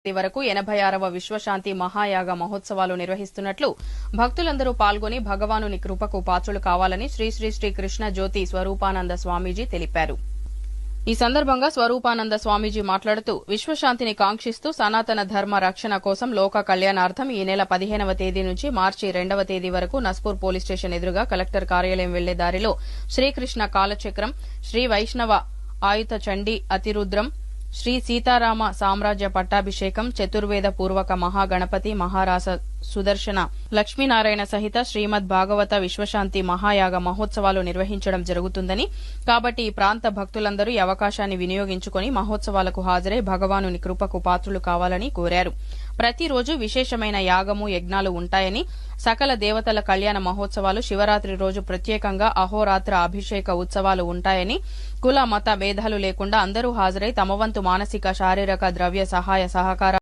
వరకు 86వ విశ్వశాంతి మహాయాగ మహోత్సవాలు నిర్వహిస్తున్నట్లు భక్తులందరూ పాల్గొని భగవానుని కృపకు పాత్రులు కావాలని శ్రీ శ్రీ శ్రీ కృష్ణ జ్యోతి స్వరూపానంద స్వామీజీ తెలిపారు. ఈ సందర్భంగా స్వరూపానంద స్వామీజీ మాట్లాడుతూ విశ్వశాంతిని కాంక్షిస్తూ సనాతన ధర్మ రక్షణ కోసం లోక కళ్యాణార్థం ఈ నెల 15వ తేదీ నుంచి మార్చి 2వ తేదీ వరకు నస్పూర్ పోలీస్ స్టేషన్ ఎదురుగా కలెక్టర్ కార్యాలయం వెళ్లే దారిలో శ్రీకృష్ణ కాలచక్రం, శ్రీ వైష్ణవ ఆయుత చండీ అతిరుద్రం, శ్రీ సీతారామ సామ్రాజ్య పట్టాభిషేకం, చతుర్వేద పూర్వక మహాగణపతి మహారాస సుదర్శన లక్ష్మీనారాయణ సహిత శ్రీమద్ భాగవత విశ్వశాంతి మహాయాగ మహోత్సవాలు నిర్వహించడం జరుగుతుందని, కాబట్టి ఈ ప్రాంత భక్తులందరూ ఈ అవకాశాన్ని వినియోగించుకుని మహోత్సవాలకు హాజరై భగవానుని కృపకు పాత్రులు కావాలని కోరారు. ప్రతిరోజు విశేషమైన యాగము, యజ్ఞాలు ఉంటాయని, సకల దేవతల కళ్యాణ మహోత్సవాలు, శివరాత్రి రోజు ప్రత్యేకంగా అహోరాత్ర అభిషేక ఉత్సవాలు ఉంటాయని, కుల మత భేదాలు లేకుండా అందరూ హాజరై తమ వంతు మానసిక, శారీరక, ద్రవ్య సహాయ సహకారాలు